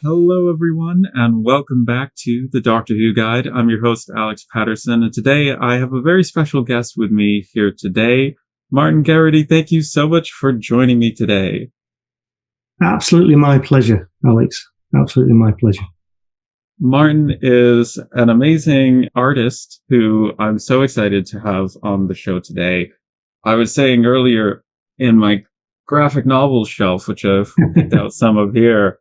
Hello, everyone, and welcome back to the Doctor Who Guide. I'm your host, Alex Patterson, and today I have a very special guest with me here today. Martin Geraghty, thank you so much for joining me today. Absolutely my pleasure, Alex. Absolutely my pleasure. Martin is an amazing artist who I'm so excited to have on the show today. I was saying earlier in my graphic novel shelf, which I've picked out some of here,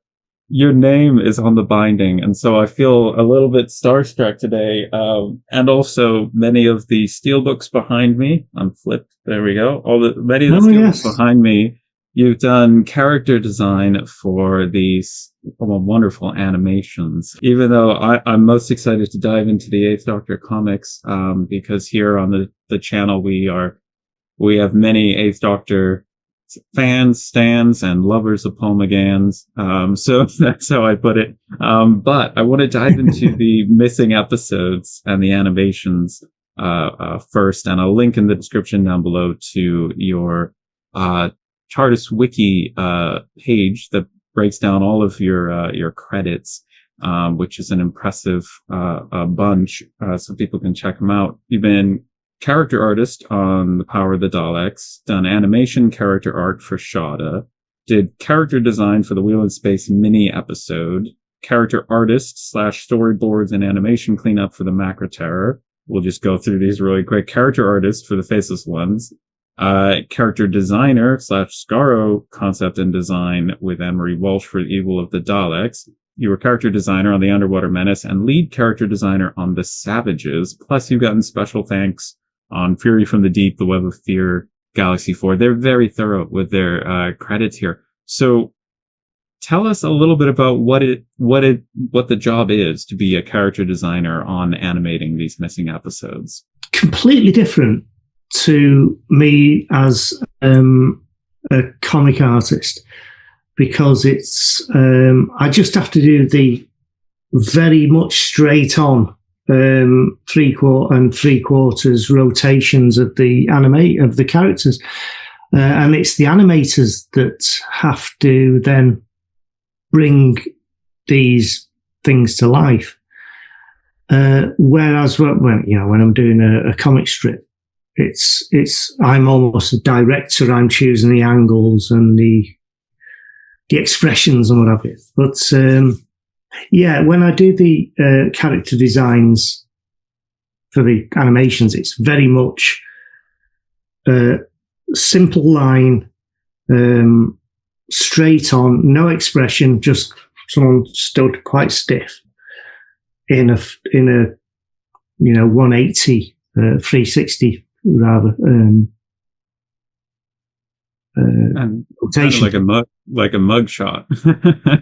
your name is on the binding, and so I feel a little bit starstruck today. And also, many of the steelbooks behind me, I'm flipped. There we go. Many of the steelbooks behind me, you've done character design for these wonderful animations. Even though I'm most excited to dive into the Eighth Doctor comics, because here on the channel we have many Eighth Doctor fans, stans, and lovers of Pomegans. So that's how I put it. But I want to dive into the missing episodes and the animations first, and I'll link in the description down below to your TARDIS wiki page that breaks down all of your credits, which is an impressive bunch, so people can check them out. You've been character artist on The Power of the Daleks, done animation character art for Shada, did character design for the Wheel in Space mini episode, character artist / storyboards and animation cleanup for the Macro Terror. We'll just go through these really quick. Character artist for the Faceless Ones, character designer / Scarrow concept and design with Anne-Marie Walsh for The Evil of the Daleks. You were character designer on The Underwater Menace and lead character designer on The Savages. Plus, you've gotten special thanks on Fury from the Deep, The Web of Fear, Galaxy 4. They're very thorough with their credits here. So tell us a little bit about what the job is to be a character designer on animating these missing episodes. Completely different to me as a comic artist, because it's I just have to do the very much straight on 3/4 and 3/4 rotations of the characters, and it's the animators that have to then bring these things to life. Whereas when I'm doing a comic strip, it's I'm almost a director. I'm choosing the angles and the expressions and what have you. But when I do the character designs for the animations, it's very much simple line, straight on, no expression, just someone stood quite stiff in a 180, 360 rather. And kind of like a mug shot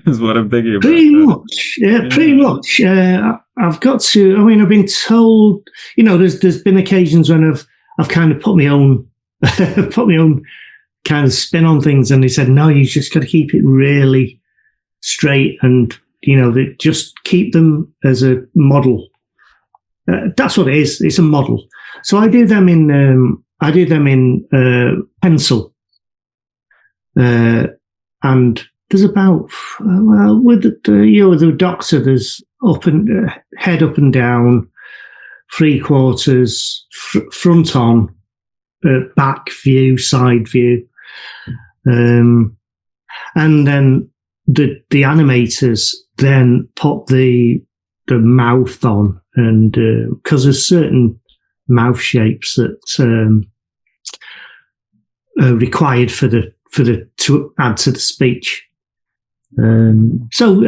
is what I'm thinking about. Pretty much. I've got to. I mean, I've been told. There's been occasions when I've kind of put my own kind of spin on things, and they said, no, you just got to keep it really straight, and just keep them as a model. That's what it is. It's a model. So I do them in pencil. And there's about with the Doctor, there's head up and down, 3/4, front on, back view, side view, and then the animators then put the mouth on, and because there's certain mouth shapes that are required for the to add to the speech. So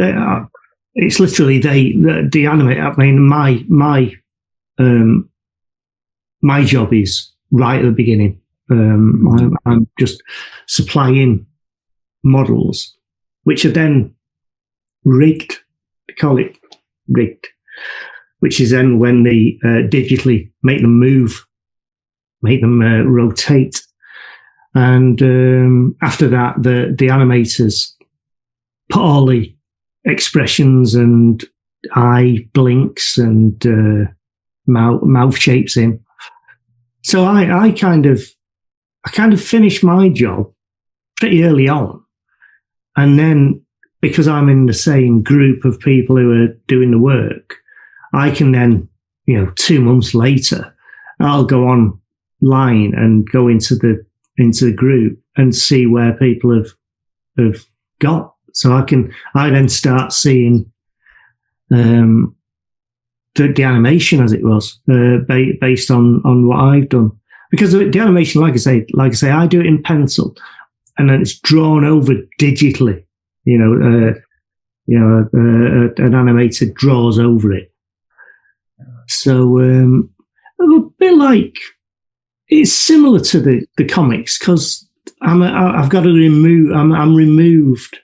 it's literally the animate. I mean, my job is right at the beginning. I'm just supplying models, which are then rigged. I call it rigged, which is then when they digitally make them move, make them rotate. And after that, the animators put all the expressions and eye blinks and mouth shapes in. So I kind of finished my job pretty early on, and then because I'm in the same group of people who are doing the work, I can then, 2 months later, I'll go online and go into the group and see where people have got. So I then start seeing the animation as it was based on what I've done, because the animation, like I say, I do it in pencil, and then it's drawn over digitally. An animator draws over it. So a bit like, it's similar to the comics, because I've got to I'm removed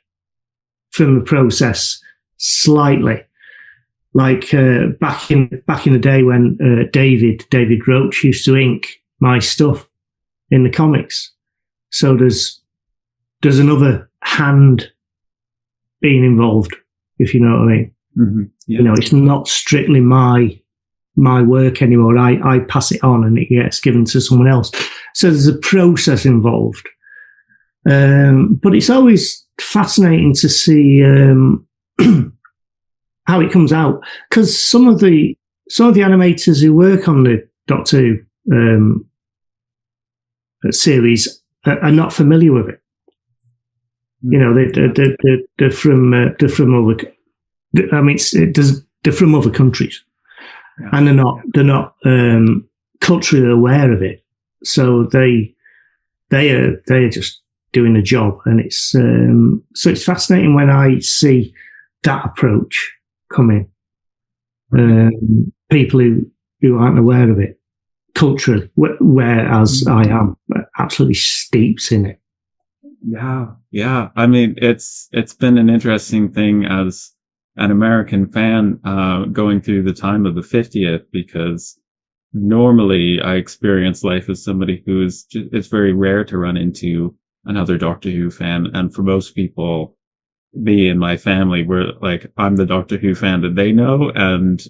from the process slightly. Like back in the day when David Roach used to ink my stuff in the comics. So there's another hand being involved, if you know what I mean. Mm-hmm. Yeah. It's not strictly my work anymore. I pass it on and it gets given to someone else. So there's a process involved. But it's always fascinating to see how it comes out, because some of the animators who work on the Doctor Who series are not familiar with it. They're from other. I mean, they're from other countries, yeah, and they're not culturally aware of it. So they are just doing a job, and it's so it's fascinating when I see that approach come in. People who aren't aware of it culturally, whereas I am absolutely steeped in it. Yeah. I mean, it's been an interesting thing as an American fan going through the time of the 50th, because normally I experience life as somebody who is it's very rare to run into another Doctor Who fan, and for most people, me and my family, we're like, I'm the Doctor Who fan that they know, and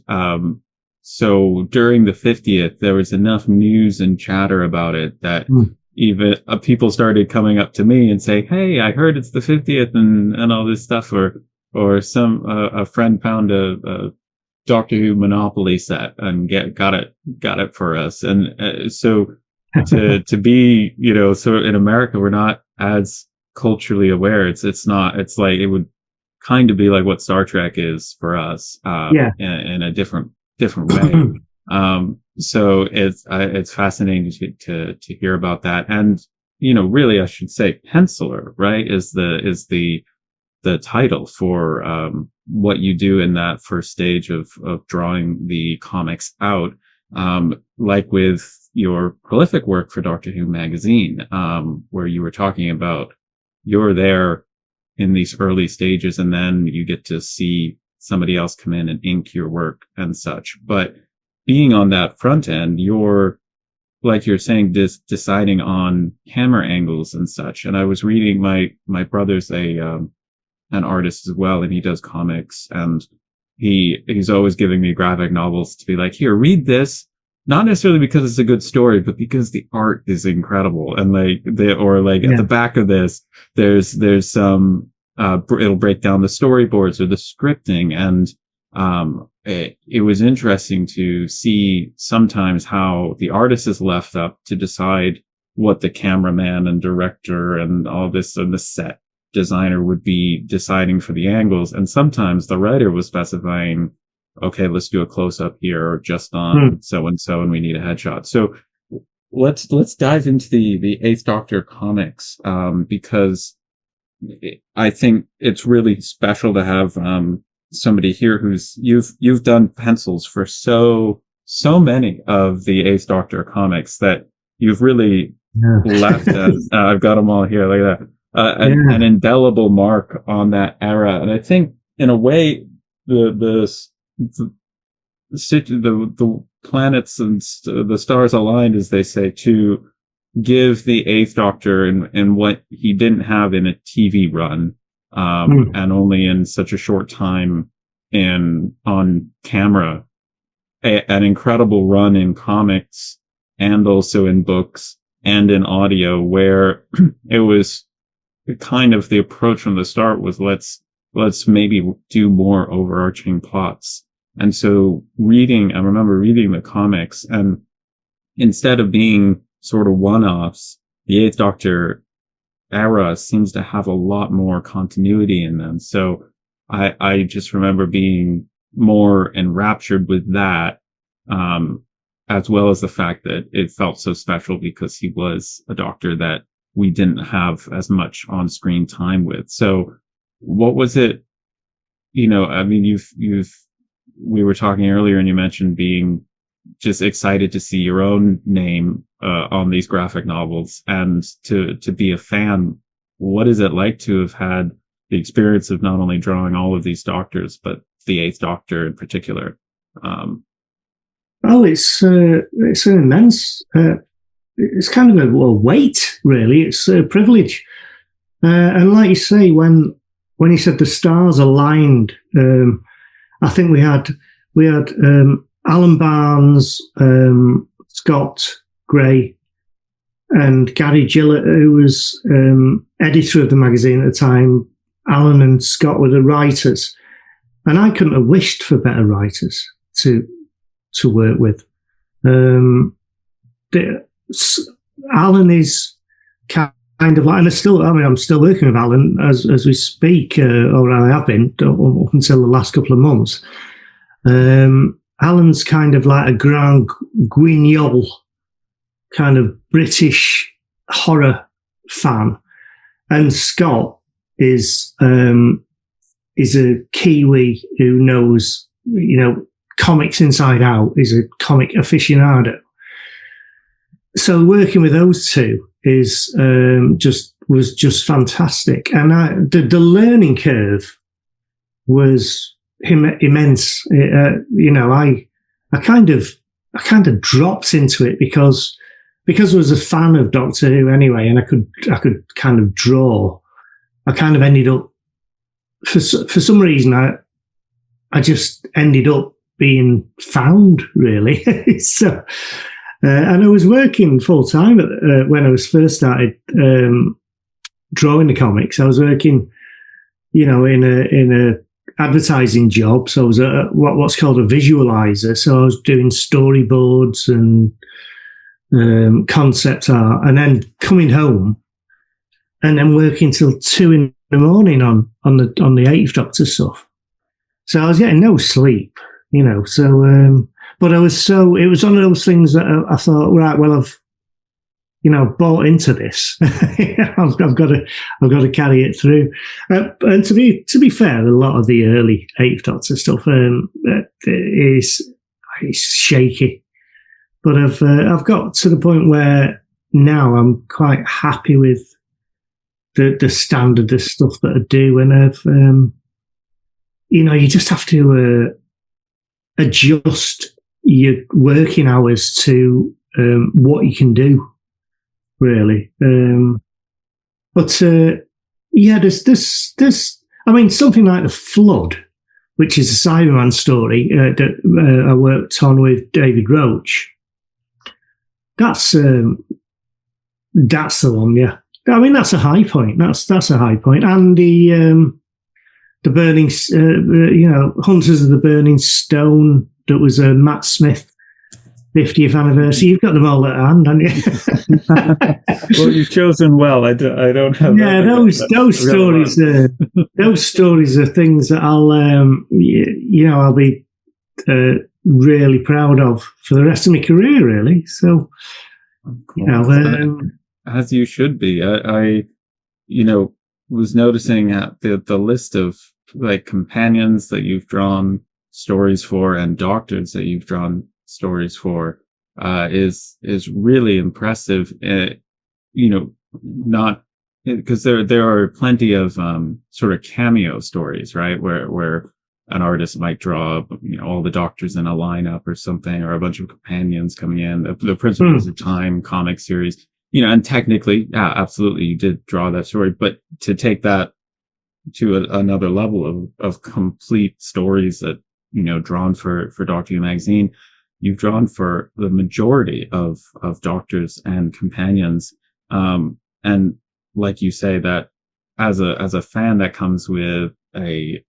so during the 50th, there was enough news and chatter about it that even people started coming up to me and saying, "Hey, I heard it's the 50th and all this stuff," or a friend found a Doctor Who Monopoly set and got it for us, and so to be, so in America we're not as culturally aware. It's like it would kind of be like what Star Trek is for us, in a different way. So it's fascinating to hear about that. And, really, I should say penciler, right, is the title for, what you do in that first stage of drawing the comics out. Like with your prolific work for Doctor Who magazine, where you were talking about you're there in these early stages, and then you get to see somebody else come in and ink your work and such. But being on that front end, you're, like you're saying, deciding on camera angles and such. And I was reading, my brother's an artist as well, and he does comics, and he's always giving me graphic novels to be like, here, read this. Not necessarily because it's a good story, but because the art is incredible. And at the back of this, there's some, it'll break down the storyboards or the scripting. And, it was interesting to see sometimes how the artist is left up to decide what the cameraman and director and all this and the set designer would be deciding for the angles. And sometimes the writer was specifying, okay, let's do a close up here, or just on so and so, and we need a headshot. So let's dive into the Eighth Doctor comics, because I think it's really special to have somebody here who's you've done pencils for so many of the Eighth Doctor comics that you've really left. I've got them all here, like that. An indelible mark on that era, and I think in a way the planets and the stars aligned, as they say, to give the Eighth Doctor and what he didn't have in a TV run, and only in such a short time on camera, an incredible run in comics and also in books and in audio, where it was kind of the approach from the start was let's let's maybe do more overarching plots. And so I remember reading the comics, and instead of being sort of one-offs, the Eighth Doctor era seems to have a lot more continuity in them. So I just remember being more enraptured with that, as well as the fact that it felt so special because he was a Doctor that we didn't have as much on-screen time with. So what was it, I mean, we were talking earlier and you mentioned being just excited to see your own name on these graphic novels and to be a fan. What is it like to have had the experience of not only drawing all of these Doctors, but the Eighth Doctor in particular? It's an immense, it's kind of a weight, really. It's a privilege. And like you say, when he said the stars aligned, I think we had Alan Barnes, Scott Gray, and Gary Gillett, who was editor of the magazine at the time. Alan and Scott were the writers, and I couldn't have wished for better writers to work with. Alan is kind of like, and I'm still working with Alan as we speak, or I have been up until the last couple of months. Alan's kind of like a Grand Guignol kind of British horror fan, and Scott is a Kiwi who knows, comics inside out. Is a comic aficionado. So working with those two was just fantastic, and the learning curve was immense. I kind of dropped into it because I was a fan of Doctor Who anyway, and I could kind of draw. I kind of ended up, for some reason, I just ended up being found, really. So, and I was working full time when I was first started drawing the comics. I was working, in a advertising job. So I was what's called a visualizer. So I was doing storyboards and concept art, and then coming home and then working till 2 a.m. on the Eighth Doctor stuff. So I was getting no sleep, So, but it was one of those things that I thought, right, well, I've bought into this. I've got to carry it through. And to be fair, a lot of the early Eighth Doctor stuff is shaky. But I've got to the point where now I'm quite happy with the standard of stuff that I do, and I've you just have to adjust your working hours to what you can do, really. But there's I mean, something like The Flood, which is a Cyberman story that I worked on with David Roach. That's the one, yeah. I mean, that's a high point. That's a high point. And the Burning, Hunters of the Burning Stone, that was a Matt Smith 50th anniversary. You've got them all at hand, haven't you? Well, you've chosen well. I don't have. Yeah, those stories. Those stories are things that I'll be really proud of for the rest of my career, really. So, as you should be. I was noticing at the list of like companions that you've drawn stories for and Doctors that you've drawn stories for is really impressive. Not because there are plenty of sort of cameo stories, right, where an artist might draw all the Doctors in a lineup or something, or a bunch of companions coming in, the Principles of Time comic series, and technically, yeah, absolutely, you did draw that story, but to take that to another level of complete stories that drawn for Doctor Who magazine, you've drawn for the majority of Doctors and companions, and like you say, that as a fan, that comes with a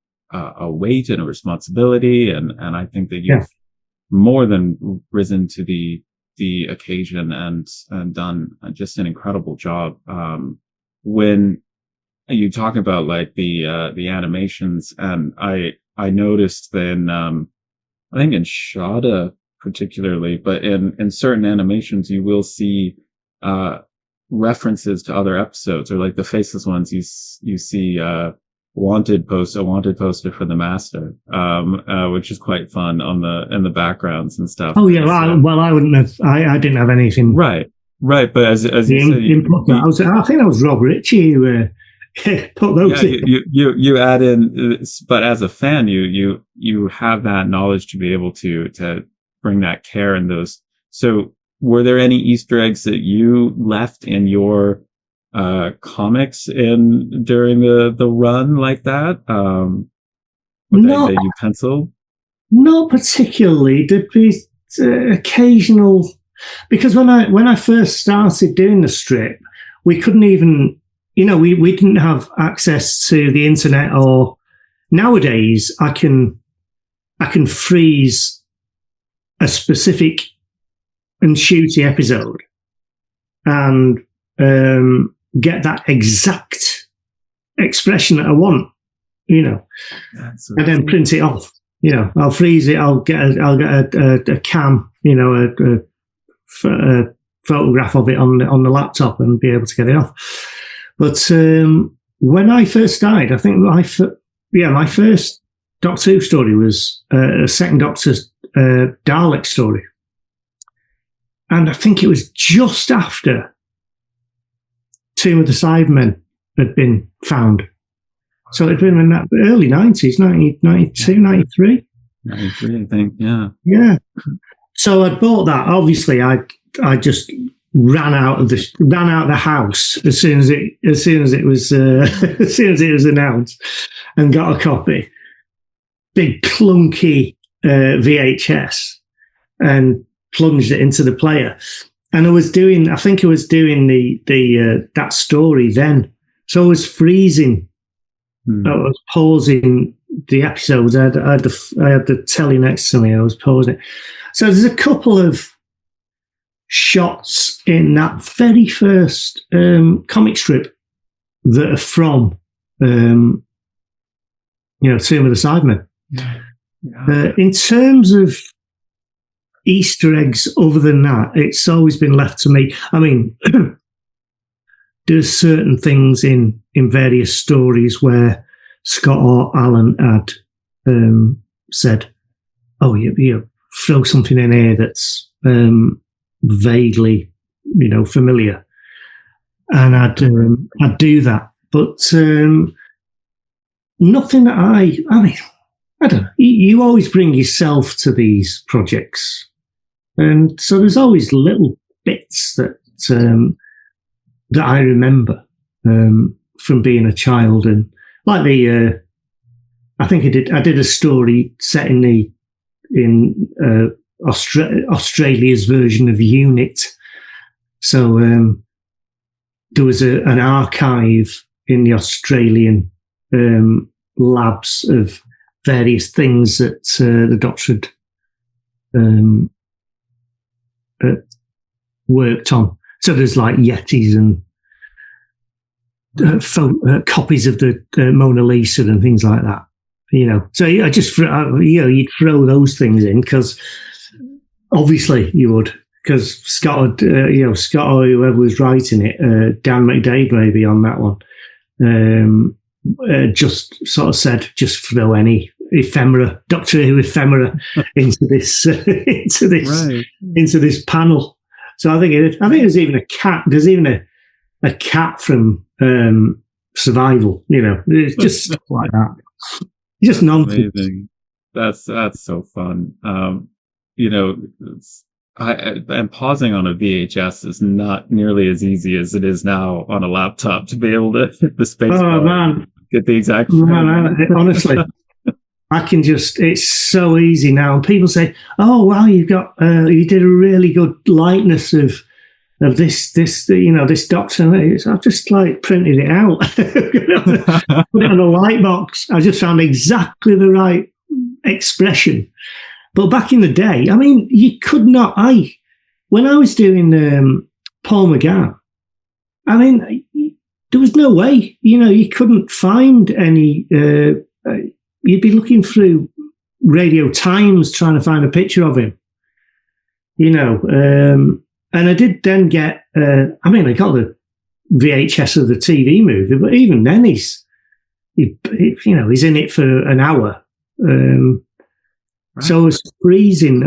weight and a responsibility, and I think that Yeah. you've more than risen to the occasion and done just an incredible job. When you talk about like the animations, and I noticed then I think in Shada particularly, but in certain animations you will see uh references to other episodes, or like the Faceless Ones, you see a wanted poster for the master, which is quite fun on the in the backgrounts and stuff. Oh yeah, well, I wouldn't have. I didn't have anything. Right, right. But as you said, I think that was Rob Ritchie who put those in. You add in, but as a fan, you have that knowledge to be able to bring that care in those. So, were there any Easter eggs that you left in your comics in during the run like that? That you penciled? Not particularly. There'd be occasional, because when I first started doing the strip, we couldn't even, we didn't have access to the internet. Or nowadays, I can freeze a specific and shooty episode and get that exact expression that I want, and then print it off. I'll freeze it. I'll get a cam, a photograph of it on the laptop and be able to get it off. But when I first started, I think my first Doctor Who story was a Second Doctor Dalek story, and I think it was just after Tomb of the Cybermen had been found. So it'd been in that early 90s, 1992, 93. 93, I think, yeah. Yeah. So I'd bought that. Obviously, I just ran out of the house as soon as it was as soon as it was announced, and got a copy. Big clunky VHS, and plunged it into the player. And I think I was doing the that story then. So I was freezing. I was pausing the episodes. I had the telly next to me. I was pausing it. So there's a couple of shots in that very first comic strip that are from, Tomb of the Cybermen. Yeah. In terms of Easter eggs, other than that, it's always been left to me. I mean, there's certain things in various stories where Scott or Alan had said, "Oh, you throw something in here that's vaguely, familiar," and I'd do that. But nothing that I mean, I don't know. You always bring yourself to these projects, and so there's always little bits that I remember from being a child, and like I think I did a story set in Australia's version of UNIT. So there was an archive in the Australian labs of various things that the Doctor had worked on. So there's like Yetis and copies of the Mona Lisa and things like that. So I just you'd throw those things in because obviously you would, because Scott or whoever was writing it, Dan McDade maybe on that one, just sort of said, just throw any ephemera, Doctor Who ephemera into this into this panel. So I think there's even a cat. There's even a cat from Survival. It's just stuff like that. Just nonsense. Amazing. That's so fun. I'm pausing on a VHS is not nearly as easy as it is now on a laptop to be able to hit the space bar man, get the exact. Honestly, I can just. It's so easy now. And people say, "Oh, wow, you did a really good likeness of of this doctor. I've just like printed it out, put it on a light box. I just found exactly the right expression. But back in the day, I mean, you could not. When I was doing Paul McGann, I mean, there was no way. You couldn't find any. You'd be looking through Radio Times trying to find a picture of him. And I did then get. I got the VHS of the TV movie, but even then, he's in it for an hour. Right. So I was freezing.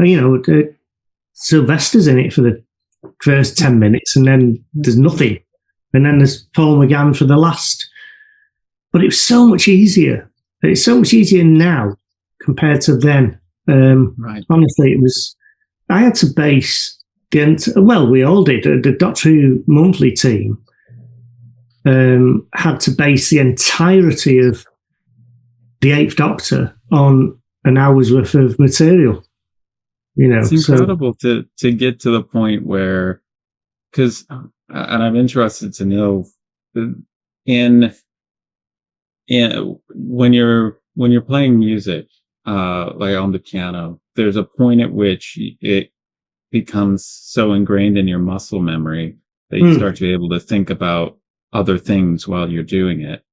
Sylvester's in it for the first 10 minutes, and then there's nothing, and then there's Paul McGann for the last. But it was so much easier. It's so much easier now compared to then. Right. Honestly, it was. I had to base we all did. The Doctor Who monthly team had to base the entirety of the Eighth Doctor on an hour's worth of material. It's incredible to get to the point where, because, and I'm interested to know, in when you're playing music, like on the piano, there's a point at which it becomes so ingrained in your muscle memory that you start to be able to think about other things while you're doing it.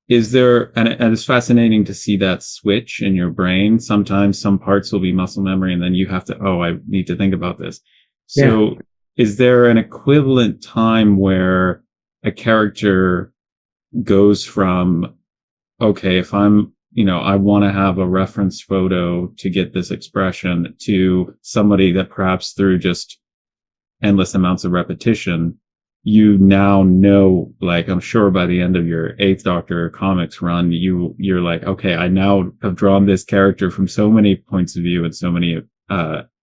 Is there, and it's fascinating to see that switch in your brain. Sometimes some parts will be muscle memory, and then you have to, I need to think about this. So is there an equivalent time where a character goes from, okay, if I'm, I want to have a reference photo to get this expression, to somebody that perhaps through just endless amounts of repetition, you now know, like, I'm sure by the end of your Eighth Doctor comics run, you're like, okay, I now have drawn this character from so many points of view and so many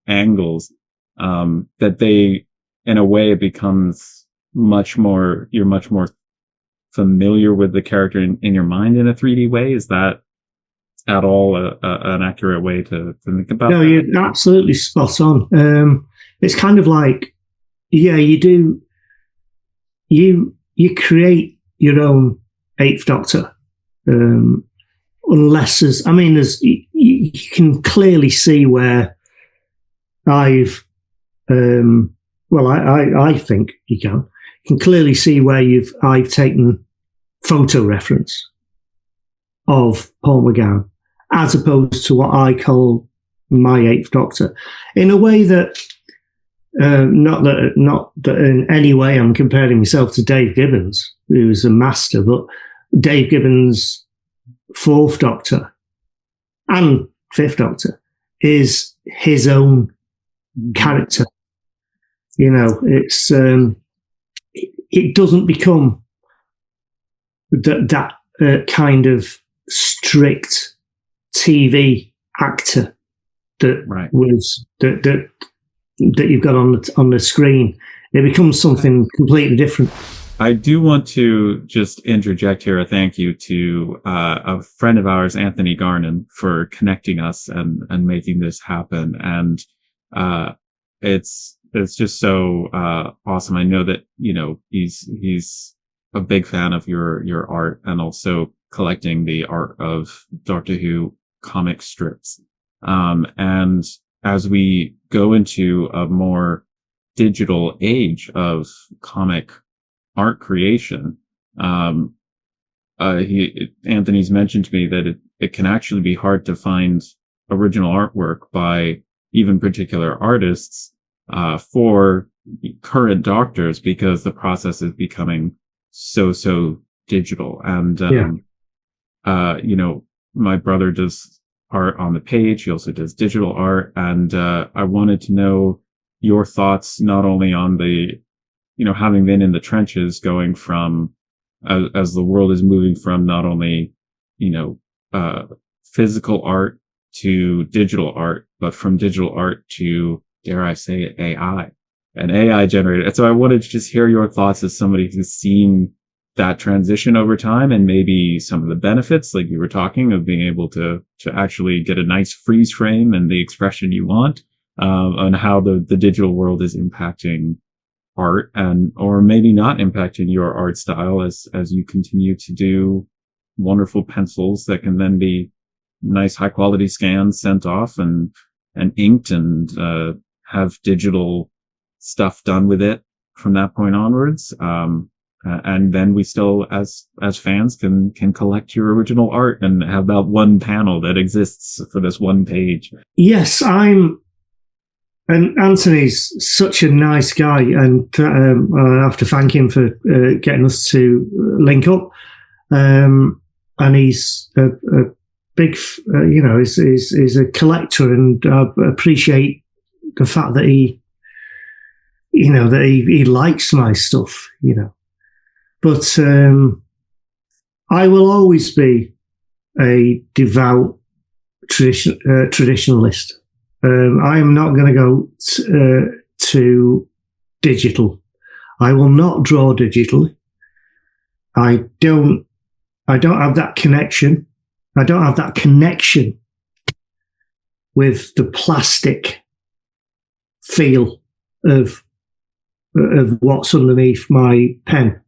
angles, that they, in a way, it becomes you're much more familiar with the character in your mind in a 3D way. Is that at all an accurate way to think about that? No, you're absolutely spot on. It's kind of like, you do. You create your own Eighth Doctor, unless you can clearly see where I think you can clearly see where I've taken photo reference of Paul McGann as opposed to what I call my Eighth Doctor, in a way that. Not that in any way I'm comparing myself to Dave Gibbons, who's a master, but Dave Gibbons' Fourth Doctor and Fifth Doctor is his own character. It's it doesn't become that kind of strict TV actor that was that you've got on the screen. It becomes something completely different. I do want to just interject here a thank you to a friend of ours, Anthony Garnon, for connecting us and making this happen. And it's just so awesome. I know that he's a big fan of your art, and also collecting the art of Doctor Who comic strips. And as we go into a more digital age of comic art creation, Anthony's mentioned to me that it can actually be hard to find original artwork by even particular artists for current Doctors, because the process is becoming so digital. And my brother does art on the page. He also does digital art. And I wanted to know your thoughts, not only on the, having been in the trenches, going from, as the world is moving from not only, physical art to digital art, but from digital art to, dare I say, AI and AI generated. And so I wanted to just hear your thoughts as somebody who's seen that transition over time, and maybe some of the benefits, like you were talking, of being able to actually get a nice freeze frame and the expression you want, on how the digital world is impacting art, and or maybe not impacting your art style as you continue to do wonderful pencils that can then be nice high quality scans sent off and inked, and have digital stuff done with it from that point onwards. And then we still, as fans, can collect your original art and have that one panel that exists for this one page. Yes, and Anthony's such a nice guy, and I have to thank him for getting us to link up. And he's a big, he's a collector, and I appreciate the fact that he likes my stuff, But I will always be a devout traditionalist. I am not going to go to digital. I will not draw digitally. I don't have that connection. I don't have that connection with the plastic feel of what's underneath my pen.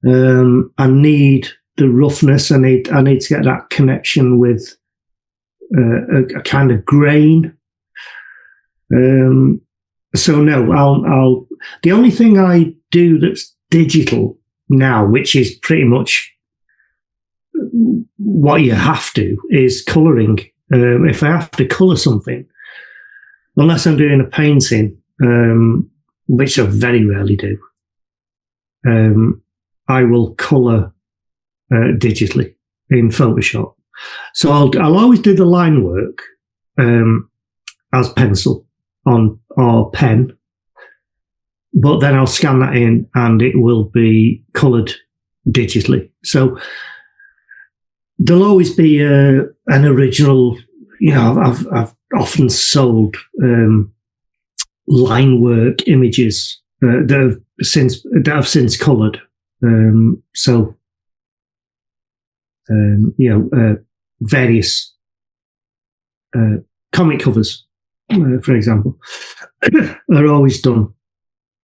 I need the roughness. I need to get that connection with a kind of grain. So no, I'll. The only thing I do that's digital now, which is pretty much what you have to, is colouring. If I have to colour something, unless I'm doing a painting, which I very rarely do, I will colour digitally in Photoshop. So I'll always do the line work as pencil or pen, but then I'll scan that in and it will be coloured digitally. So there'll always be an original. I've often sold line work images that I've since coloured. Various comic covers, for example, are always done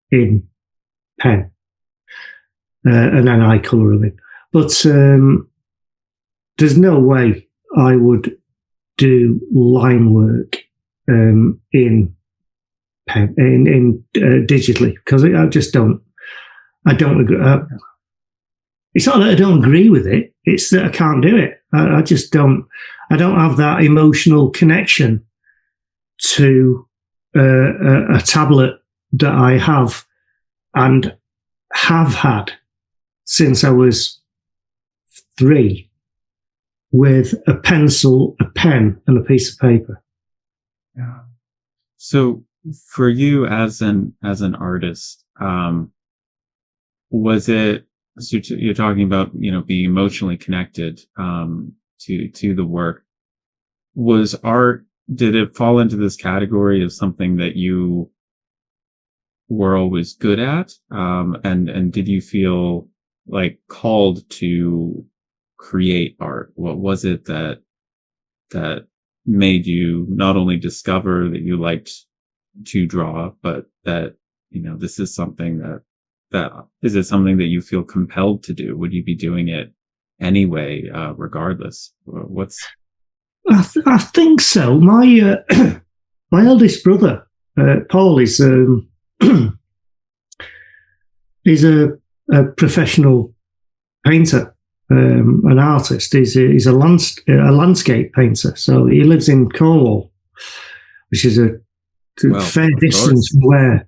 in pen, and then I colour them in. But there's no way I would do line work in pen in digitally, because I just don't. I don't agree. It's not that I don't agree with it. It's that I can't do it. I just don't. I don't have that emotional connection to a tablet that I have and have had since I was 3, with a pencil, a pen, and a piece of paper. Yeah. So for you as an artist, was it? So you're talking about, being emotionally connected to the work. Was art? Did it fall into this category of something that you were always good at? And did you feel like called to create art? What was it that made you not only discover that you liked to draw, but that this is something that is it something that you feel compelled to do? Would you be doing it anyway, regardless? I think so. My my eldest brother, Paul, is he's a professional painter, an artist. He's a landscape painter. So he lives in Cornwall, which is a fair distance from where.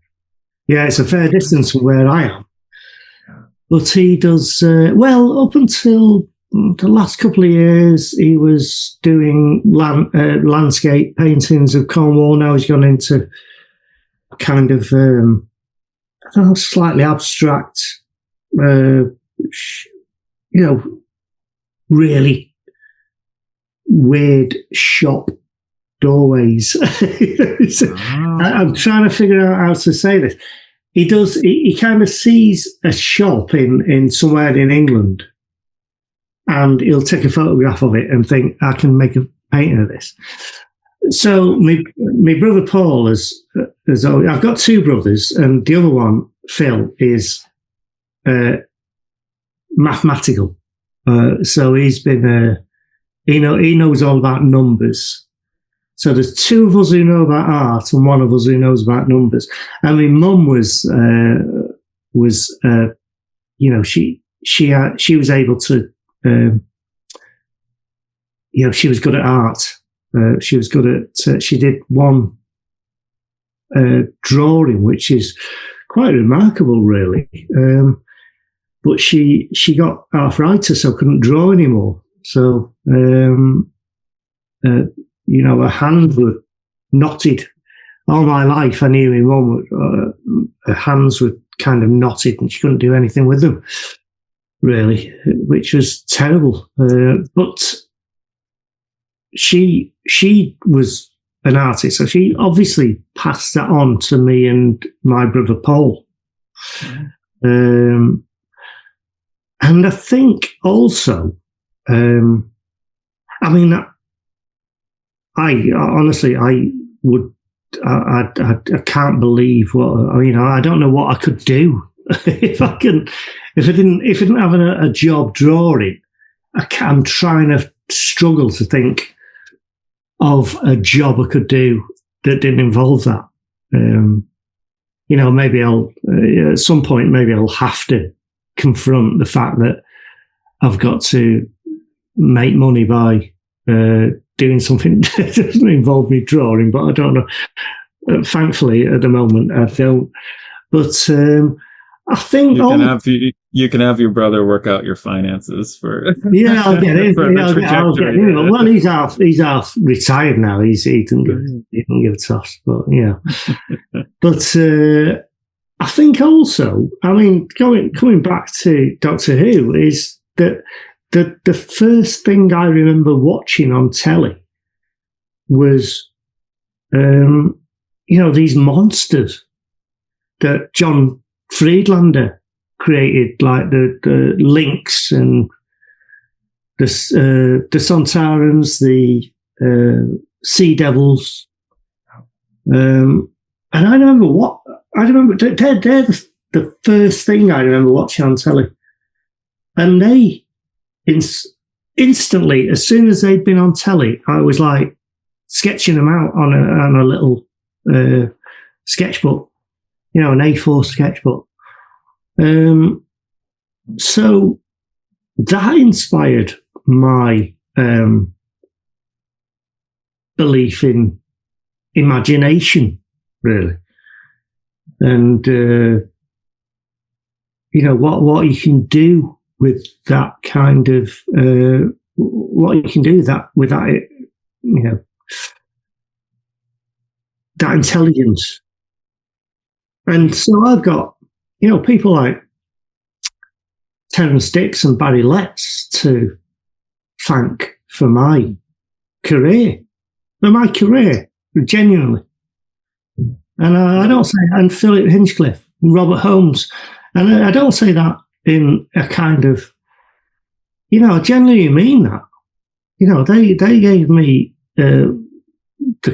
Yeah, it's a fair distance from where I am. But he does, up until the last couple of years, he was doing landscape paintings of Cornwall. Now he's gone into kind of, slightly abstract, really weird shop doorways. I'm trying to figure out how to say this. He kind of sees a shop in somewhere in England, and he'll take a photograph of it and think, I can make a painting of this. So my brother Paul is I've got two brothers, and the other one, Phil, is mathematical. So he's been he knows all about numbers. So there's two of us who know about art, and one of us who knows about numbers. And my mum was she was able to she was good at art. She was good at, she did one drawing, which is quite remarkable, really. But she got arthritis, so couldn't draw anymore. So, her hands were knotted. All my life, I knew my mum, her hands were kind of knotted and she couldn't do anything with them, really, which was terrible. But she was an artist, so she obviously passed that on to me and my brother Paul. And I think also, I can't believe I don't know what I could do if I didn't have a job drawing. I'm trying to struggle to think of a job I could do that didn't involve that. Maybe I'll at some point maybe I'll have to confront the fact that I've got to make money by doing something that doesn't involve me drawing, but I don't know. Thankfully, at the moment, I don't. But I think you can have your brother work out your finances for. Yeah, I'll get it. I'll get it. Well, he's half retired now. He doesn't give a toss. But yeah, but I think also, coming back to Doctor Who, is that the first thing I remember watching on telly was, these monsters that John Friedlander created, like the Lynx and the Sontarans, the Sea Devils. And I remember they're the first thing I remember watching on telly. And they instantly, as soon as they'd been on telly, I was like sketching them out on a little sketchbook, an A4 sketchbook. So that inspired my belief in imagination, really, and what you can do with that kind of what you can do with that that intelligence. And so I've got people like Terence Dix and Barry Letts to thank for my career, genuinely. And I don't say, and Philip Hinchcliffe, and Robert Holmes, and I don't say that in a kind of, I genuinely mean that. They gave me the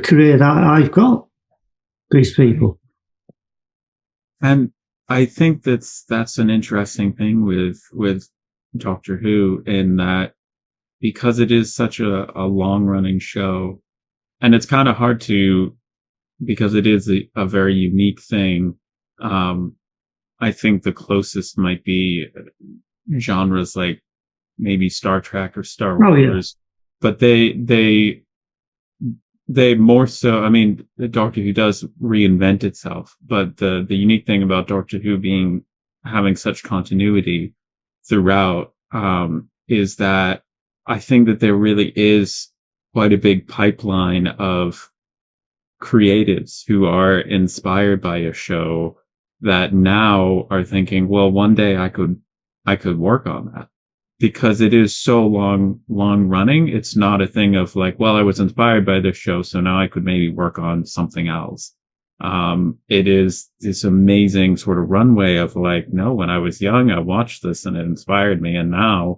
career that I've got, these people. And I think that's an interesting thing with Doctor Who, in that because it is such a long running show, and it's kind of hard to, because it is a very unique thing. I think the closest might be genres like maybe Star Trek or Star Wars, but they more so, the Doctor Who does reinvent itself, but the unique thing about Doctor Who having such continuity throughout, is that I think that there really is quite a big pipeline of creatives who are inspired by a show that now are thinking, well, one day I could work on that. Because it is so long running, it's not a thing of like, well, I was inspired by this show, so now I could maybe work on something else. It is this amazing sort of runway of like, no, when I was young, I watched this and it inspired me, and now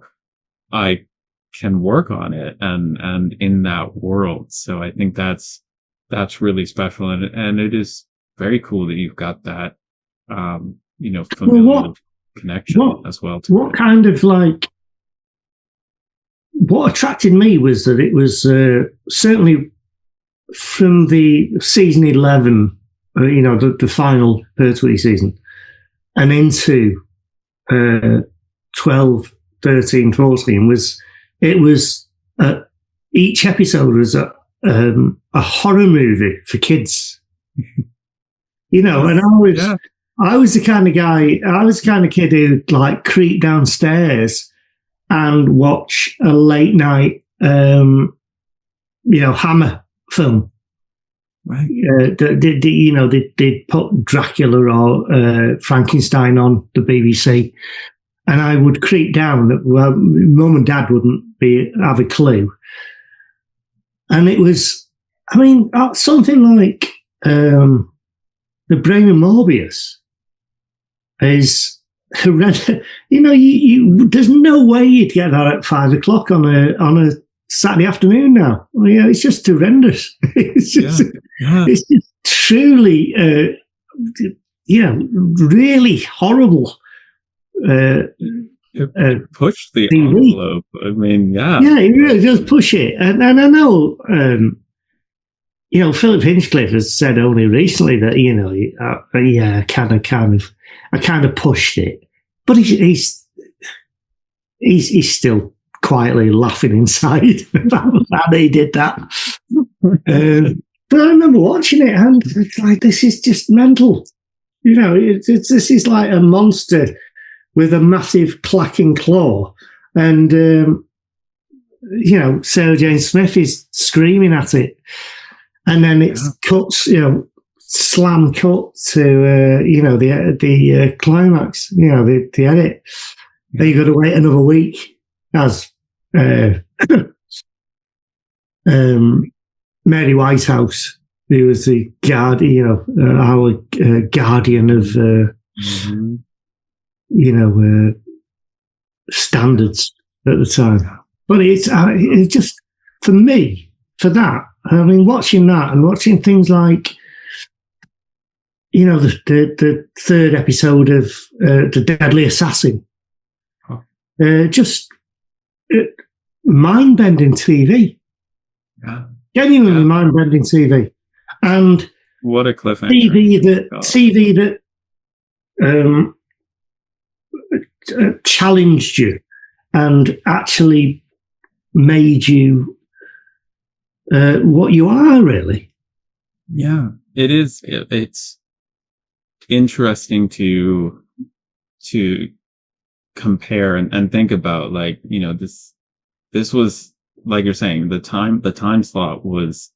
I can work on it and in that world. So I think that's that's really special, and it is very cool that you've got that, Well, familial connection as well to what it. kind of like what attracted me was that it was certainly from the season 11, the final Pertwee season, and into 12, 13, 14 was each episode was a horror movie for kids. And I was the kind of guy, I was the kind of kid who'd like creep downstairs and watch a late night, Hammer film. Right. They'd put Dracula or Frankenstein on the BBC, and I would creep down. Well, mum and dad wouldn't have a clue, and it was, something like the Brain of Morbius is horrendous. There's no way you'd get that at 5 o'clock on a Saturday afternoon now. It's just horrendous. It's just, it's just truly, really horrible. It pushed the TV. envelope. I mean, yeah, it really does push it. And I know, Philip Hinchcliffe has said only recently that I kind of pushed it, but he's still quietly laughing inside about that he did that. But I remember watching it, and it's like, this is just mental. This is like a monster with a massive clacking claw, and Sarah Jane Smith is screaming at it, and then it cuts, slam cut to the climax, the edit. Then you got to wait another week as Mary Whitehouse, who was the our guardian of standards at the time. But it's just, for me, for that, watching that and watching things like the third episode of The Deadly Assassin, just mind-bending TV. Genuinely mind-bending TV. And what a cliffhanger. TV that challenged you and actually made you what you are, really. Yeah, it is. It's interesting to compare and think about, like, this was, like you're saying, the time slot was,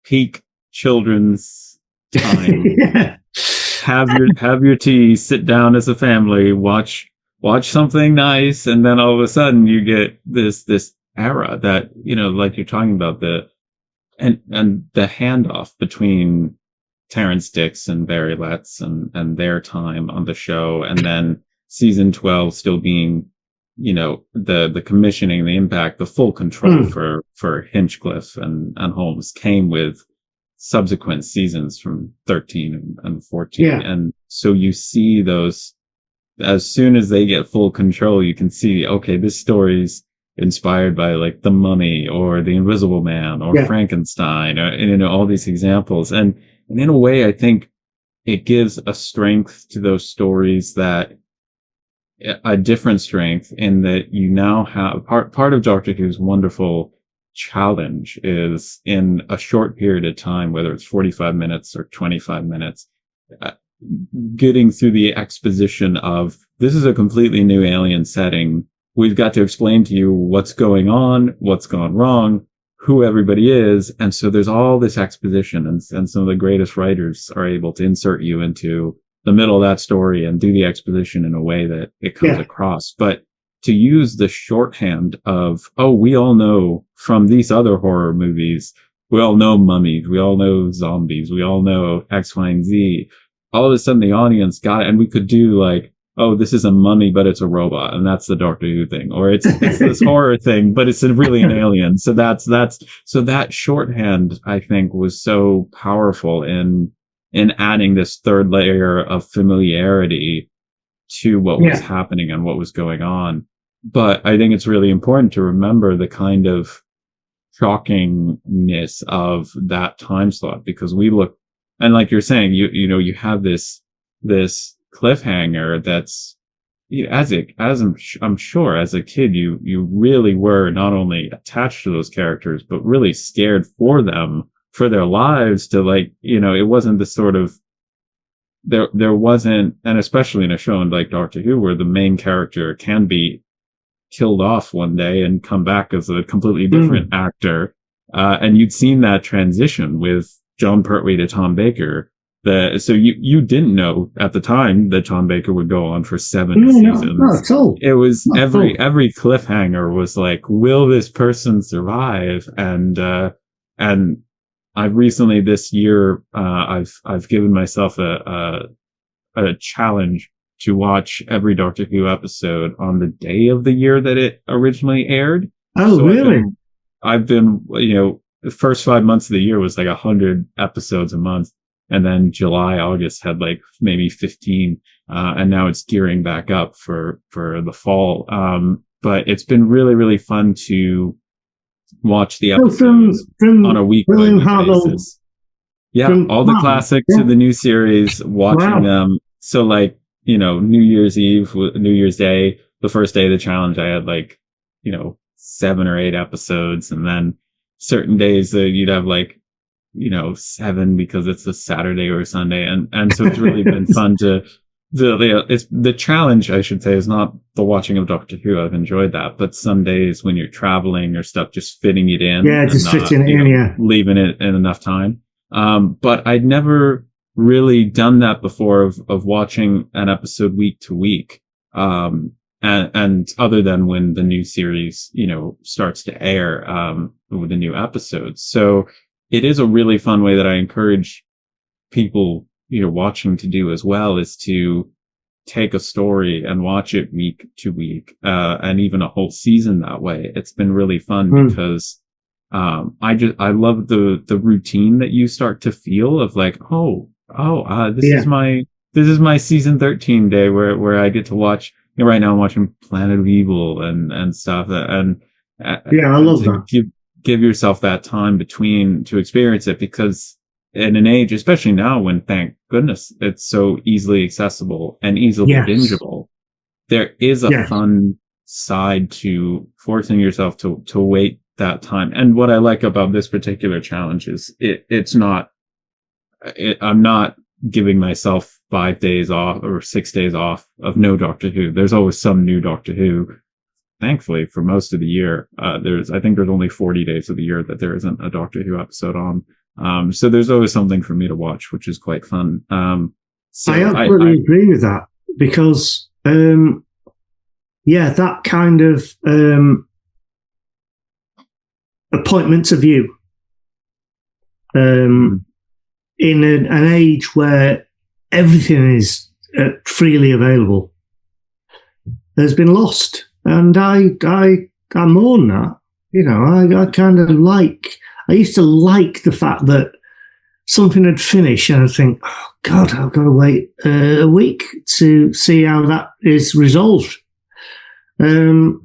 peak children's time. Have your tea, sit down as a family, watch something nice, and then all of a sudden you get this era that, like you're talking about, and the handoff between Terrence Dicks and Barry Letts and their time on the show, and then season 12 still being, the commissioning, the impact, the full control for Hinchcliffe and Holmes came with subsequent seasons from 13 and 14. Yeah. And so you see those, as soon as they get full control, you can see, okay, this story's inspired by like The Mummy or The Invisible Man or Frankenstein, or, all these examples. And in a way, I think it gives a strength to those stories, that a different strength, in that you now have part of Doctor Who's wonderful challenge is, in a short period of time, whether it's 45 minutes or 25 minutes, getting through the exposition of, this is a completely new alien setting. We've got to explain to you what's going on, what's gone wrong, who everybody is. And so there's all this exposition, and some of the greatest writers are able to insert you into the middle of that story and do the exposition in a way that it comes across. But to use the shorthand of, we all know from these other horror movies, we all know mummies, we all know zombies, we all know X, Y, and Z. All of a sudden the audience got it, and we could do like oh, this is a mummy, but it's a robot, and that's the Doctor Who thing, or it's this horror thing, but it's really an alien. So so that shorthand, I think, was so powerful in adding this third layer of familiarity to what was Yeah. happening and what was going on. But I think it's really important to remember the kind of shockingness of that time slot, because we look, and like you're saying, you have this cliffhanger that's, I'm sure as a kid, you really were not only attached to those characters, but really scared for them, for their lives, to, like, it wasn't the sort of, there wasn't, and especially in a show like Doctor Who, where the main character can be killed off one day and come back as a completely different actor. And you'd seen that transition with John Pertwee to Tom Baker. So you didn't know at the time that Tom Baker would go on for 7 seasons. No, not at all. It was Not every cliffhanger was like, will this person survive? And I've recently this year, I've given myself a challenge to watch every Doctor Who episode on the day of the year that it originally aired. Oh, So really? I've been, the first 5 months of the year was like 100 episodes a month. And then July, August had like maybe 15. And now it's gearing back up for the fall. But it's been really, really fun to watch the episodes on a weekly basis. Yeah, all the classics to the new series, watching them. So, like, New Year's Eve, New Year's Day, the first day of the challenge, I had like, 7 or 8 episodes. And then certain days that you'd have like, 7 because it's a Saturday or a Sunday. And so it's really been fun it's the challenge, I should say, is not the watching of Doctor Who. I've enjoyed that. But some days when you're traveling or stuff, just fitting it in. Yeah, just fitting it in, yeah. Leaving it in enough time. But I'd never really done that before of watching an episode week to week. And other than when the new series, starts to air, with the new episodes. So it is a really fun way that I encourage people, watching to do as well, is to take a story and watch it week to week, and even a whole season that way. It's been really fun because, I love the routine that you start to feel of like, this is my season 13 day where I get to watch. Right now I'm watching Planet of Evil and stuff, and I love that. Give yourself that time between to experience it, because in an age, especially now, when, thank goodness, it's so easily accessible and easily bingeable, there is a fun side to forcing yourself to wait that time. And what I like about this particular challenge is I'm not giving myself 5 days off or 6 days off of no Doctor Who. There's always some new Doctor Who. Thankfully, for most of the year, I think there's only 40 days of the year that there isn't a Doctor Who episode on. So there's always something for me to watch, which is quite fun. So I absolutely agree with that, because, that kind of appointment to view, in an age where everything is freely available, has been lost. And I mourn that. I kind of I used to like the fact that something had finished and I think, oh God, I've got to wait a week to see how that is resolved. And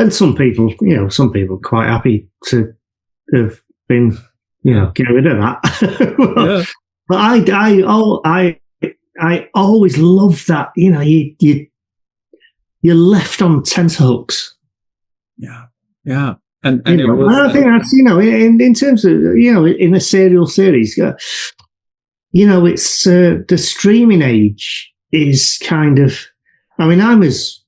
some people quite happy to have been, get rid of that. But I always loved that. You're left on tenterhooks. Yeah. And I think that's, in terms of, in a serial series, it's the streaming age is kind of, I'm as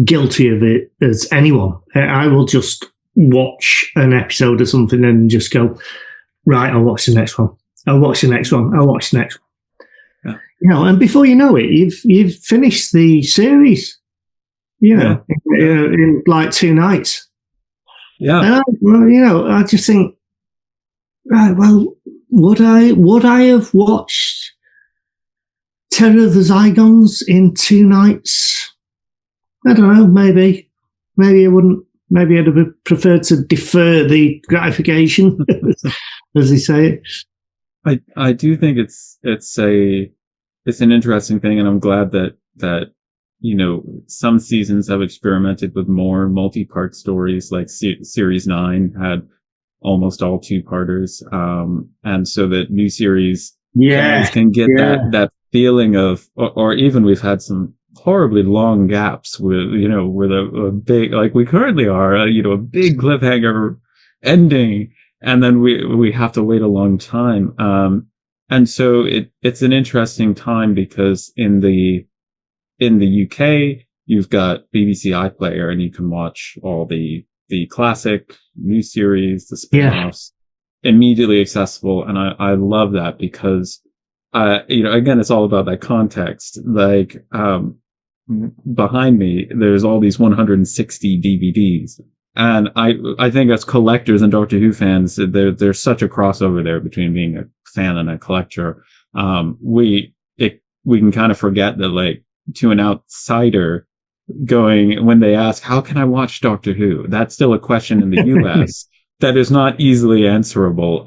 guilty of it as anyone. I will just watch an episode or something and just go, right, I'll watch the next one. I'll watch the next one. I'll watch the next one. And before you know it, you've finished the series, in like 2 nights. Yeah. And I just think, right, well, would I have watched Terror of the Zygons in 2 nights. I don't know, maybe I wouldn't. Maybe I'd have preferred to defer the gratification, as they say it. I do think it's an interesting thing, and I'm glad that some seasons have experimented with more multi-part stories, like series 9 had almost all 2-parters, and so that new series can get that feeling of, or even we've had some horribly long gaps with a big, like we currently are, a big cliffhanger ending, and then we have to wait a long time, and so it's an interesting time, because in the UK you've got BBC iPlayer, and you can watch all the classic new series, the spin-offs, immediately accessible, and I love that, because again, it's all about that context. Like, behind me, there's all these 160 DVDs. And I think as collectors and Doctor Who fans, there's such a crossover there between being a fan and a collector. We can kind of forget that, like, to an outsider when they ask, how can I watch Doctor Who? That's still a question in the US. That is not easily answerable,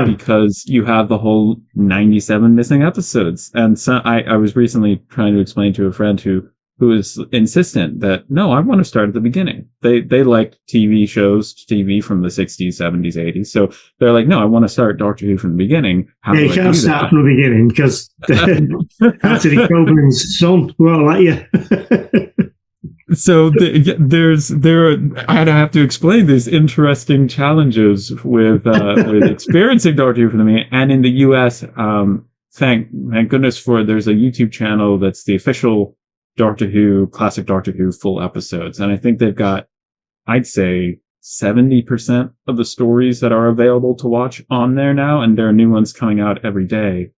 because you have the whole 97 missing episodes. And so I was recently trying to explain to a friend who is insistent that, no, I want to start at the beginning. They like TV from the 60s, 70s, 80s. So they're like, no, I want to start Doctor Who from the beginning. You can't start from the beginning, because Anthony Coburns' son won't let you. So I have to explain these interesting challenges with experiencing Doctor Who for me. And in the US, thank goodness there's a YouTube channel that's the official Doctor Who, classic Doctor Who full episodes. And I think they've got, I'd say, 70% of the stories that are available to watch on there now. And there are new ones coming out every day.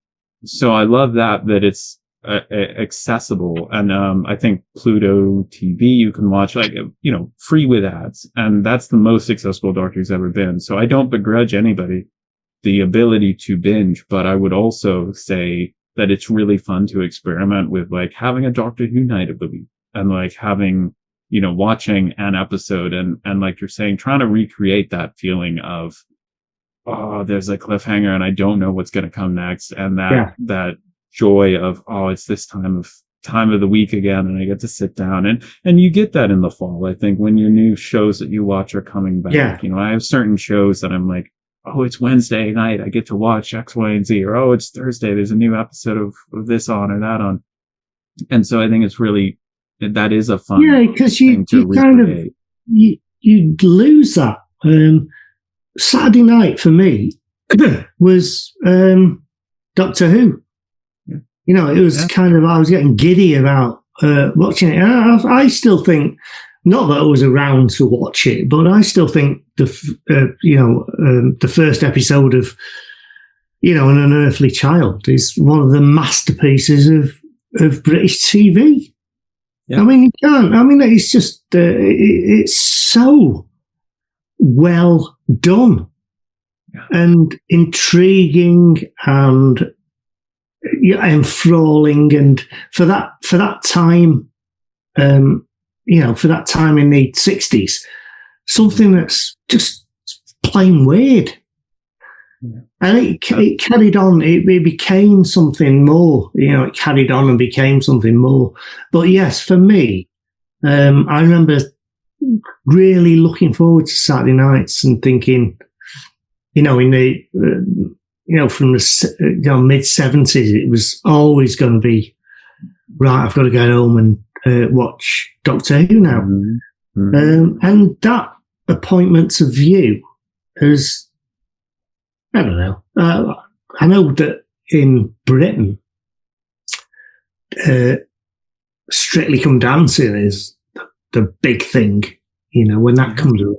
So I love that it's accessible. And I think Pluto TV you can watch, like, free with ads, and that's the most accessible Doctor Who's ever been. So I don't begrudge anybody the ability to binge, but I would also say that it's really fun to experiment with, like, having a Doctor Who night of the week, and like having, watching an episode, and like you're saying, trying to recreate that feeling of, oh, there's a cliffhanger and I don't know what's going to come next, and that joy of, oh, it's this time of the week again, and I get to sit down, and you get that in the fall. I think when your new shows that you watch are coming back, I have certain shows that I'm like, oh, it's Wednesday night, I get to watch X, Y, and Z, or oh, it's Thursday, there's a new episode of this on or that on, and so I think it's really, that is a fun because you kind of you lose that. Saturday night for me was Doctor Who. It was kind of, I was getting giddy about watching it. And I still think, not that I was around to watch it, but I still think the first episode of, An Unearthly Child is one of the masterpieces of British TV. Yeah. I mean, you can't. I mean, it's just, it's so well done and intriguing and enthralling, and for that time, for that time in the 60s, something that's just plain weird. Yeah. And it carried on. It became something more. It carried on and became something more. But yes, for me, I remember really looking forward to Saturday nights and thinking, in the from the mid-70s, it was always going to be, right, I've got to go home and watch Doctor Who now. Mm-hmm. And that appointment to view is, I don't know. I know that in Britain, Strictly Come Dancing is the big thing, when that comes around.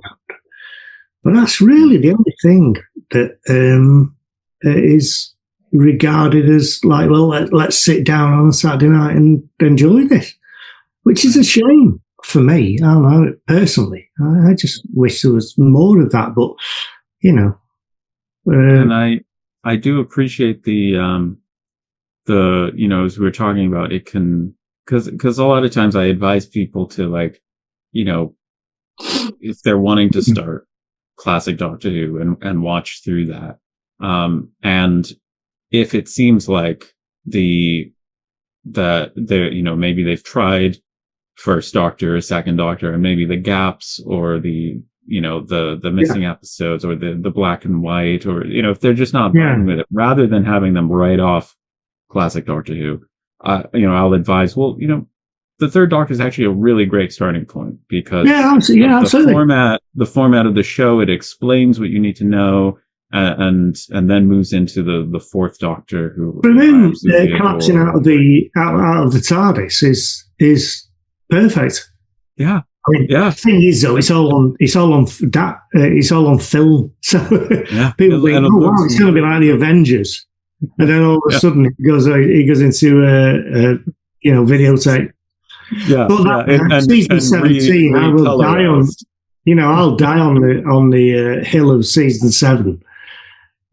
But that's really the only thing that is regarded as like, well, let's sit down on a Saturday night and enjoy this, which is a shame for me. I don't know, personally. I just wish there was more of that, but, and I do appreciate the as we were talking about, it can, because a lot of times I advise people to, like, if they're wanting to start classic Doctor Who and watch through that, and if it seems like maybe they've tried first Doctor, second Doctor, and maybe the gaps or the missing episodes or the black and white, or if they're just not vibing with it, rather than having them write off classic Doctor Who, I'll advise, the third Doctor is actually a really great starting point, because the format of the show, it explains what you need to know, and then moves into the fourth Doctor, who for him collapsing out of the TARDIS is perfect. Yeah. I mean, the thing is, though, it's all on film. So people think, "Oh wow, it's going to be like the Avengers," and then all of a sudden he goes into a videotape. Yeah, but season 17, I will die on. I'll die on the hill of season 7.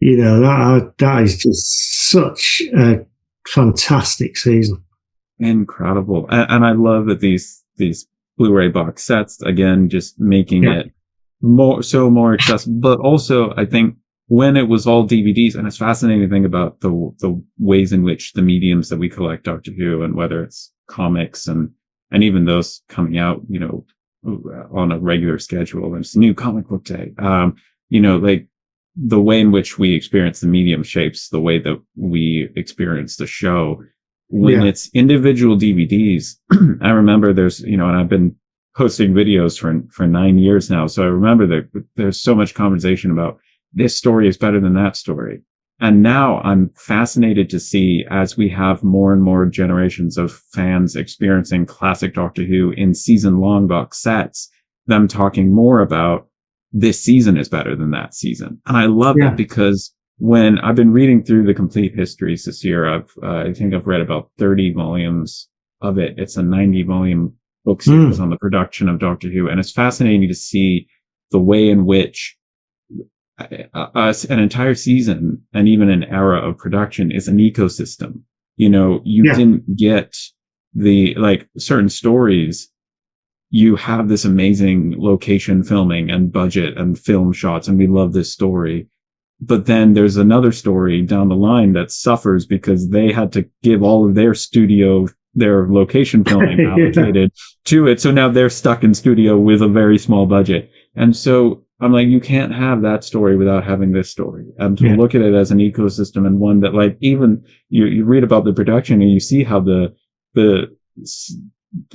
That is just such a fantastic season. Incredible, and I love that these Blu-ray box sets, again, just making it more accessible. But also, I think when it was all DVDs, and it's fascinating to think about the ways in which the mediums that we collect Doctor Who, and whether it's comics and even those coming out, on a regular schedule, there's a new comic book day. Like the way in which we experience the medium shapes the way that we experience the show. When it's individual DVDs, I remember there's, and I've been posting videos for 9 years now. So I remember that there's so much conversation about this story is better than that story. And now I'm fascinated to see, as we have more and more generations of fans experiencing classic Doctor Who in season long box sets, them talking more about this season is better than that season. And I love that, because when I've been reading through the complete histories this year, I think I've read about 30 volumes of it. It's a 90-volume book series on the production of Doctor Who. And it's fascinating to see the way in which an entire season and even an era of production is an ecosystem. You didn't get certain stories. You have this amazing location filming and budget and film shots, and we love this story. But then there's another story down the line that suffers because they had to give all of their location filming allocated to it. So now they're stuck in studio with a very small budget. And so I'm like, you can't have that story without having this story. And to look at it as an ecosystem, and one that, like, even you read about the production and you see how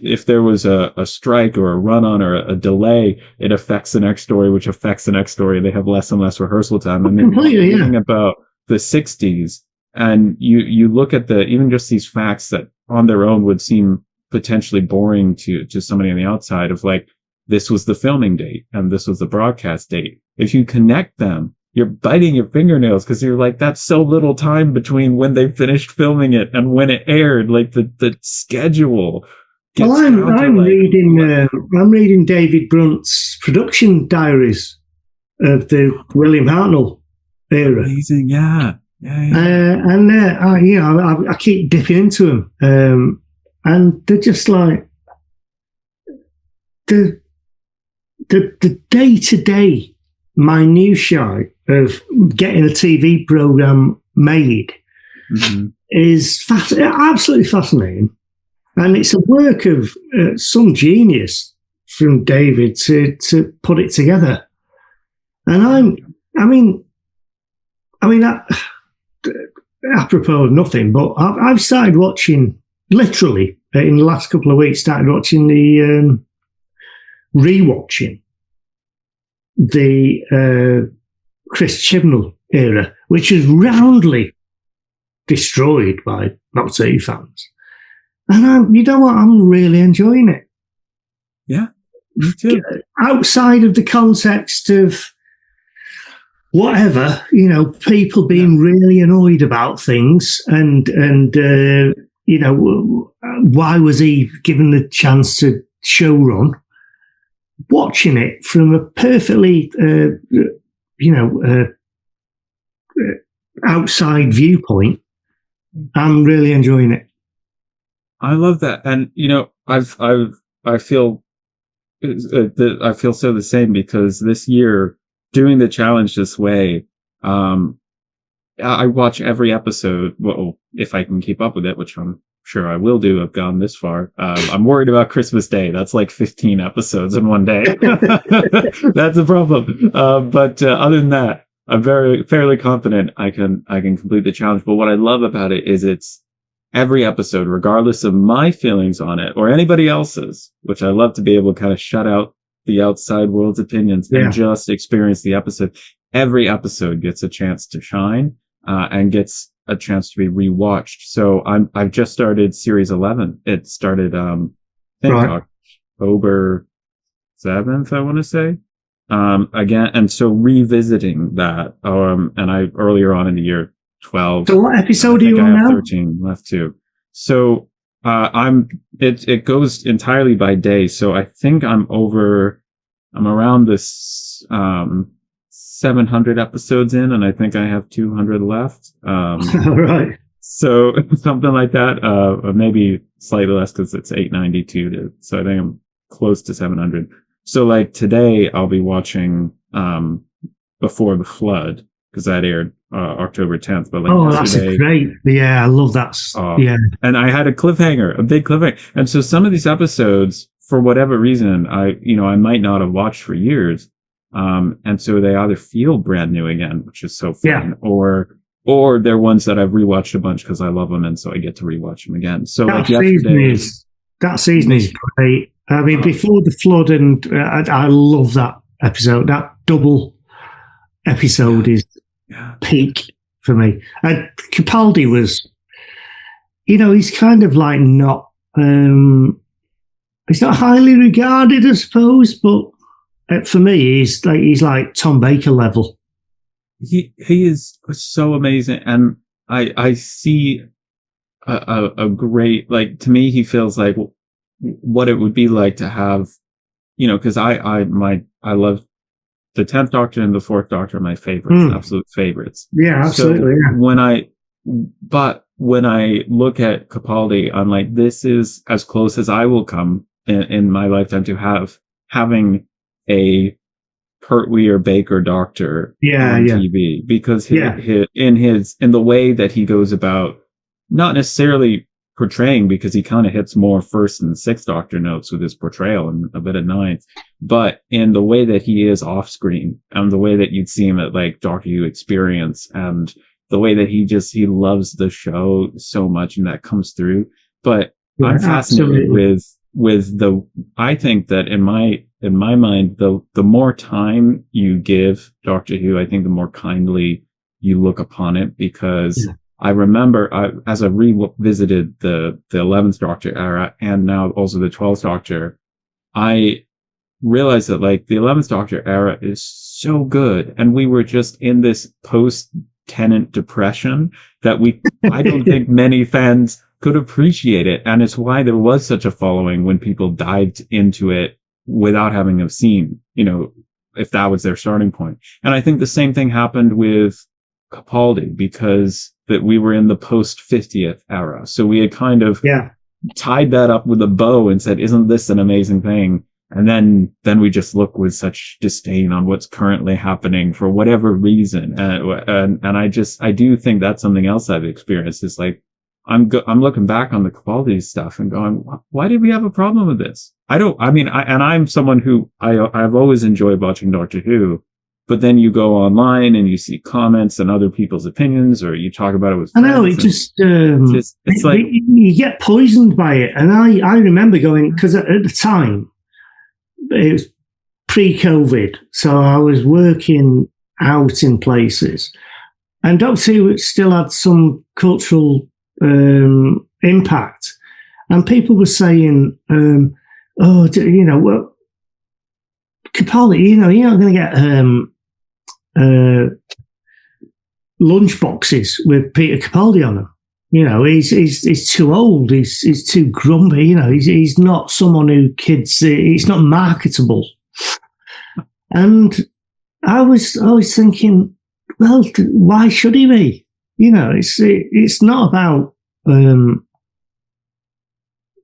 if there was a strike or a run-on or a delay, it affects the next story, which affects the next story. They have less and less rehearsal time. And then thinking about the 60s, and you look at even just these facts that on their own would seem potentially boring to somebody on the outside, of like, this was the filming date and this was the broadcast date. If you connect them, you're biting your fingernails, because you're like, that's so little time between when they finished filming it and when it aired. Like the schedule. Well, I'm reading David Brunt's production diaries of the William Hartnell era. Amazing, yeah. I keep dipping into them, and they're just like the day-to-day minutiae of getting a TV program made is absolutely fascinating. And it's a work of some genius from David to put it together. And apropos of nothing, but I've started watching, literally in the last couple of weeks, rewatching the Chris Chibnall era, which is roundly destroyed by Doctor Who fans. And you know what? I'm really enjoying it. Yeah, me too. Outside of the context of whatever, people being really annoyed about things, and why was he given the chance to show run? Watching it from a perfectly, outside viewpoint, I'm really enjoying it. I love that. And, I feel, I feel so the same because this year doing the challenge this way, I watch every episode. Well, if I can keep up with it, which I'm sure I will do. I've gone this far. I'm worried about Christmas Day. That's like 15 episodes in one day. That's a problem. But other than that, I'm fairly confident I can complete the challenge. But what I love about it is it's every episode, regardless of my feelings on it or anybody else's, which I love to be able to kind of shut out the outside world's opinions and just experience the episode. Every episode gets a chance to shine, and gets a chance to be rewatched. So I've just started series 11. It started, I think October 7th, I want to say. Again, and so revisiting that, and I earlier on in the year 12. So what episode are you on now? 13 left too. So, it goes entirely by day. So I think I'm around this, 700 episodes in, and I think I have 200 left. Right. So something like that, maybe slightly less because it's 892 so I think I'm close to 700. So like today I'll be watching, Before the Flood, because that aired, October 10th. But like that's great. Yeah, I love that. Yeah. And I had a big cliffhanger. And so some of these episodes, for whatever reason, I might not have watched for years. And so they either feel brand new again, which is so fun, or they're ones that I've rewatched a bunch because I love them, and so I get to rewatch them again. So that season is great. I mean, Before the Flood, and I love that episode. That double episode is peak for me. And Capaldi was, he's kind of like not, he's not highly regarded, I suppose, but for me, he's like Tom Baker level. He is so amazing, and I see a great, like, to me he feels like what it would be like to have, because I love the 10th Doctor and the 4th Doctor are my favorites, absolute favorites. Yeah, absolutely. So when I look at Capaldi, I'm like, this is as close as I will come in my lifetime to having a Pertwee or Baker Doctor on TV, because in the way that he goes about, not necessarily portraying, because he kind of hits more 1st and 6th Doctor notes with his portrayal and a bit of 9th, but in the way that he is off screen and the way that you'd see him at like Doctor Who Experience, and the way that he loves the show so much, and that comes through. But I'm fascinated with I think that in my mind, the more time you give Doctor Who, I think the more kindly you look upon it, because I remember as I revisited the 11th Doctor era, and now also the 12th Doctor, I realized that like the 11th Doctor era is so good, and we were just in this post-Tennant depression that I don't think many fans could appreciate it, and it's why there was such a following when people dived into it without having have seen, if that was their starting point. And I think the same thing happened with Capaldi, because that we were in the post 50th era. So we had kind of tied that up with a bow and said, isn't this an amazing thing? And then we just look with such disdain on what's currently happening for whatever reason. And I do think that's something else I've experienced, is like, I'm looking back on the Capaldi stuff and going, why did we have a problem with this? I'm someone who I've always enjoyed watching Doctor Who, but then you go online and you see comments and other people's opinions, or you talk about it with friends. I know, it's like you get poisoned by it. And I remember going, because at the time it was pre-COVID, so I was working out in places, and Doctor Who still had some cultural impact, and people were saying, well, Capaldi, you're not going to get lunch boxes with Peter Capaldi on them. He's too old. He's too grumpy. He's not someone who he's not marketable. And I was always thinking, well, why should he be? it's not about.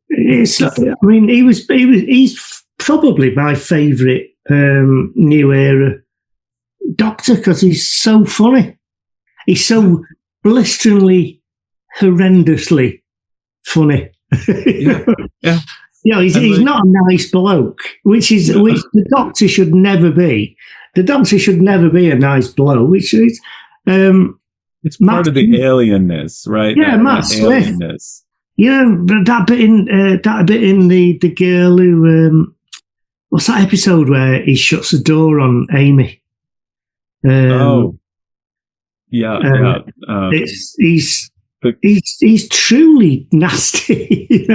He's probably my favourite new era Doctor because he's so funny. He's so blisteringly, horrendously funny. Yeah. He's not a nice bloke, which the Doctor should never be. The Doctor should never be a nice bloke, which is it's part of the alienness, right? Yeah, Matt Smith. Alienness. That bit in the girl who what's that episode where he shuts the door on Amy? He's truly nasty,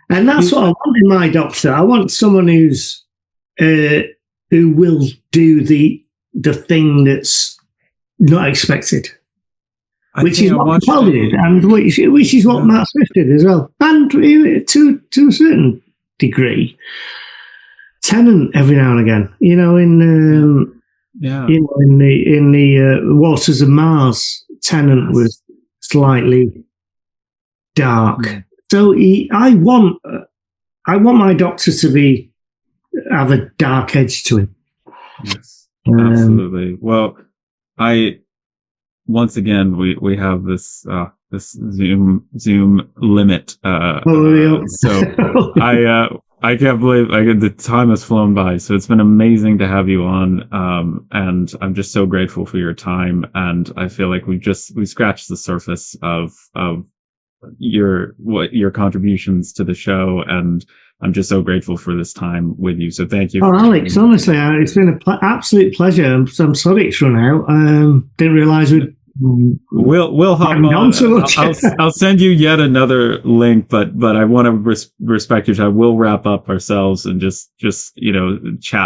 and that's what I want in my Doctor. I want someone who will do the thing that's not expected, which is what Paul did, and which is what Matt Smith did as well, and to a certain degree, Tennant every now and again, in the Waters of Mars, Tennant was slightly dark. So I want my Doctor to have a dark edge to him. Yes, absolutely. Well, once again we have this Zoom limit. So I can't believe the time has flown by. So it's been amazing to have you on, and I'm just so grateful for your time. And I feel like we scratched the surface of your contributions to the show, and I'm just so grateful for this time with you. So thank you. Oh, Alex, honestly, it's been an absolute pleasure. I'm sorry it's run out. Didn't realise we'll hop on. I'll send you yet another link, but I want to respect your time. We'll wrap up ourselves and just chat